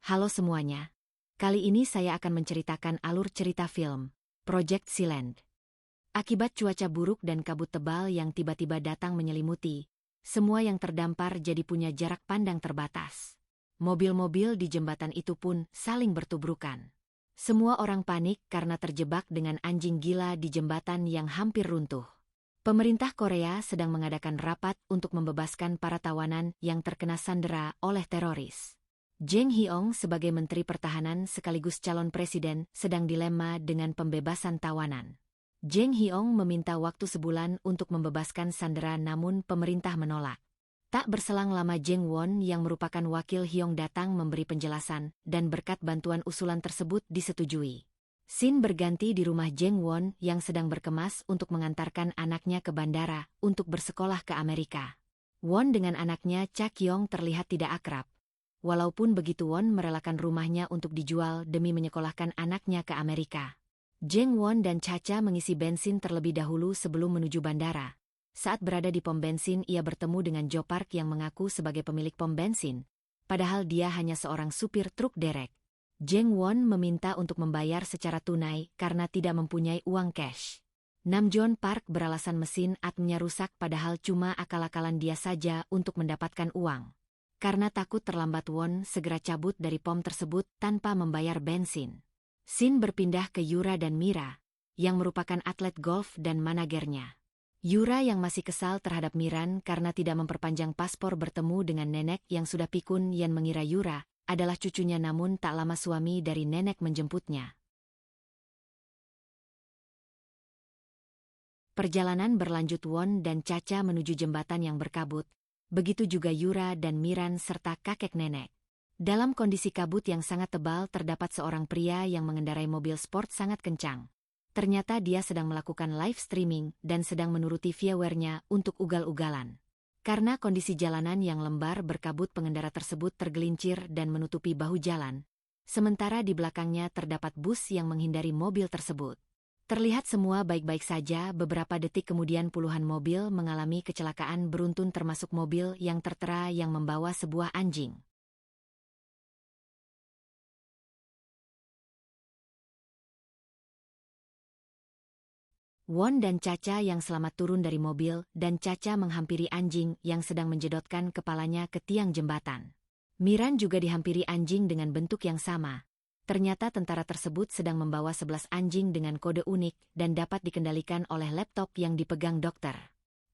Halo semuanya. Kali ini saya akan menceritakan alur cerita film Project Sealand. Akibat cuaca buruk dan kabut tebal yang tiba-tiba datang menyelimuti, semua yang terdampar jadi punya jarak pandang terbatas. Mobil-mobil di jembatan itu pun saling bertubrukan. Semua orang panik karena terjebak dengan anjing gila di jembatan yang hampir runtuh. Pemerintah Korea sedang mengadakan rapat untuk membebaskan para tawanan yang terkena sandera oleh teroris. Jang Hyong sebagai Menteri Pertahanan sekaligus calon presiden sedang dilema dengan pembebasan tawanan. Jang Hyong meminta waktu sebulan untuk membebaskan sandera namun pemerintah menolak. Tak berselang lama Jang Won yang merupakan wakil Hyong datang memberi penjelasan dan berkat bantuan usulan tersebut disetujui. Scene berganti di rumah Jang Won yang sedang berkemas untuk mengantarkan anaknya ke bandara untuk bersekolah ke Amerika. Won dengan anaknya Cha Kyung terlihat tidak akrab. Walaupun begitu Won merelakan rumahnya untuk dijual demi menyekolahkan anaknya ke Amerika. Jang Won dan Cha-cha mengisi bensin terlebih dahulu sebelum menuju bandara. Saat berada di pom bensin ia bertemu dengan Jo Park yang mengaku sebagai pemilik pom bensin, padahal dia hanya seorang supir truk derek. Jang Won meminta untuk membayar secara tunai karena tidak mempunyai uang cash. Nam Jon Park beralasan mesin ATM-nya rusak padahal cuma akal-akalan dia saja untuk mendapatkan uang. Karena takut terlambat Won segera cabut dari pom tersebut tanpa membayar bensin. Scene berpindah ke Yura dan Mira, yang merupakan atlet golf dan managernya. Yura yang masih kesal terhadap Miran karena tidak memperpanjang paspor bertemu dengan nenek yang sudah pikun yang mengira Yura adalah cucunya namun tak lama suami dari nenek menjemputnya. Perjalanan berlanjut Won dan Cha-cha menuju jembatan yang berkabut. Begitu juga Yura dan Miran serta kakek nenek. Dalam kondisi kabut yang sangat tebal terdapat seorang pria yang mengendarai mobil sport sangat kencang. Ternyata dia sedang melakukan live streaming dan sedang menuruti viewernya untuk ugal-ugalan. Karena kondisi jalanan yang lembar berkabut pengendara tersebut tergelincir dan menutupi bahu jalan. Sementara di belakangnya terdapat bus yang menghindari mobil tersebut. Terlihat semua baik-baik saja, beberapa detik kemudian puluhan mobil mengalami kecelakaan beruntun termasuk mobil yang tertera yang membawa sebuah anjing. Won dan Cha-cha yang selamat turun dari mobil dan Cha-cha menghampiri anjing yang sedang menjedotkan kepalanya ke tiang jembatan. Miran juga dihampiri anjing dengan bentuk yang sama. Ternyata tentara tersebut sedang membawa 11 anjing dengan kode unik dan dapat dikendalikan oleh laptop yang dipegang dokter.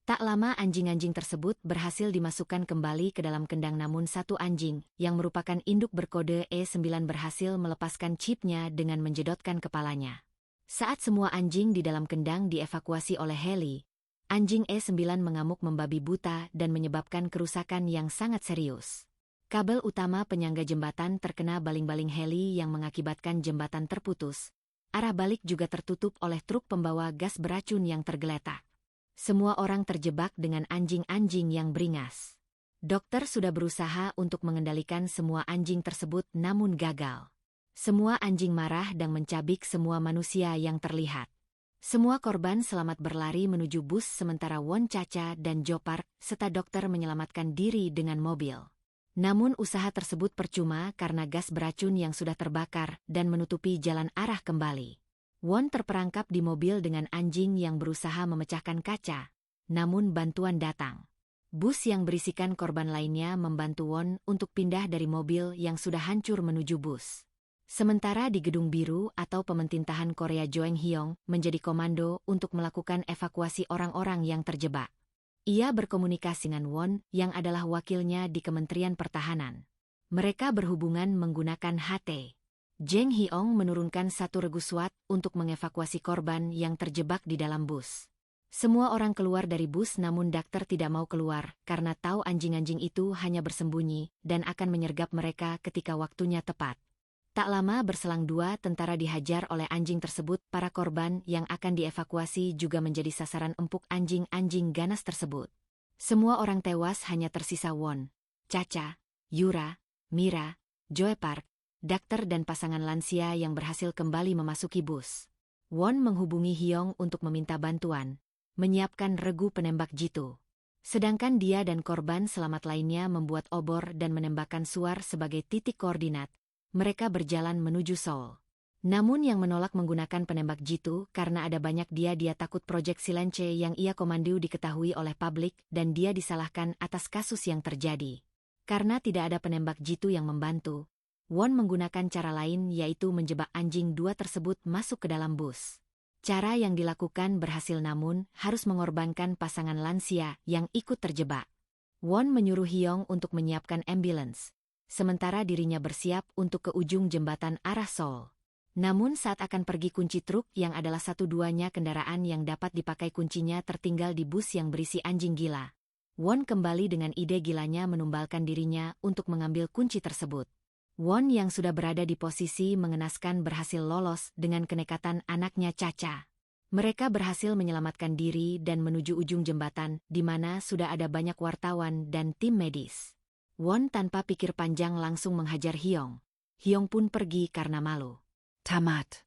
Tak lama anjing-anjing tersebut berhasil dimasukkan kembali ke dalam kendang namun satu anjing yang merupakan induk berkode E9 berhasil melepaskan chipnya dengan menjedotkan kepalanya. Saat semua anjing di dalam kendang dievakuasi oleh heli, anjing E9 mengamuk membabi buta dan menyebabkan kerusakan yang sangat serius. Kabel utama penyangga jembatan terkena baling-baling heli yang mengakibatkan jembatan terputus. Arah balik juga tertutup oleh truk pembawa gas beracun yang tergeletak. Semua orang terjebak dengan anjing-anjing yang beringas. Dokter sudah berusaha untuk mengendalikan semua anjing tersebut namun gagal. Semua anjing marah dan mencabik semua manusia yang terlihat. Semua korban selamat berlari menuju bus sementara Won, Cha-cha dan Jo Park serta dokter menyelamatkan diri dengan mobil. Namun usaha tersebut percuma karena gas beracun yang sudah terbakar dan menutupi jalan arah kembali. Won terperangkap di mobil dengan anjing yang berusaha memecahkan kaca, namun bantuan datang. Bus yang berisikan korban lainnya membantu Won untuk pindah dari mobil yang sudah hancur menuju bus. Sementara di Gedung Biru atau Pemerintah Korea Jang Hyong menjadi komando untuk melakukan evakuasi orang-orang yang terjebak. Ia berkomunikasi dengan Won yang adalah wakilnya di Kementerian Pertahanan. Mereka berhubungan menggunakan HT. Jang Hyong menurunkan satu regu SWAT untuk mengevakuasi korban yang terjebak di dalam bus. Semua orang keluar dari bus namun dokter tidak mau keluar karena tahu anjing-anjing itu hanya bersembunyi dan akan menyergap mereka ketika waktunya tepat. Tak lama berselang 2 tentara dihajar oleh anjing tersebut. Para korban yang akan dievakuasi juga menjadi sasaran empuk anjing-anjing ganas tersebut. Semua orang tewas hanya tersisa Won, Cha-cha, Yura, Mira, Jo Park, dokter dan pasangan lansia yang berhasil kembali memasuki bus. Won menghubungi Hyong untuk meminta bantuan, menyiapkan regu penembak jitu. Sedangkan dia dan korban selamat lainnya membuat obor dan menembakkan suar sebagai titik koordinat. Mereka berjalan menuju Seoul. Namun yang menolak menggunakan penembak jitu karena ada banyak dia takut proyek Silence yang ia komandu diketahui oleh publik dan dia disalahkan atas kasus yang terjadi. Karena tidak ada penembak jitu yang membantu, Won menggunakan cara lain yaitu menjebak anjing dua tersebut masuk ke dalam bus. Cara yang dilakukan berhasil namun harus mengorbankan pasangan lansia yang ikut terjebak. Won menyuruh Hyung untuk menyiapkan ambulans, sementara dirinya bersiap untuk ke ujung jembatan arah Seoul. Namun saat akan pergi kunci truk yang adalah satu-duanya kendaraan yang dapat dipakai kuncinya tertinggal di bus yang berisi anjing gila. Won kembali dengan ide gilanya menumbalkan dirinya untuk mengambil kunci tersebut. Won yang sudah berada di posisi mengenaskan berhasil lolos dengan kenekatan anaknya Cha-Cha. Mereka berhasil menyelamatkan diri dan menuju ujung jembatan di mana sudah ada banyak wartawan dan tim medis. Won tanpa pikir panjang langsung menghajar Hyung. Hyung pun pergi karena malu. Tamat.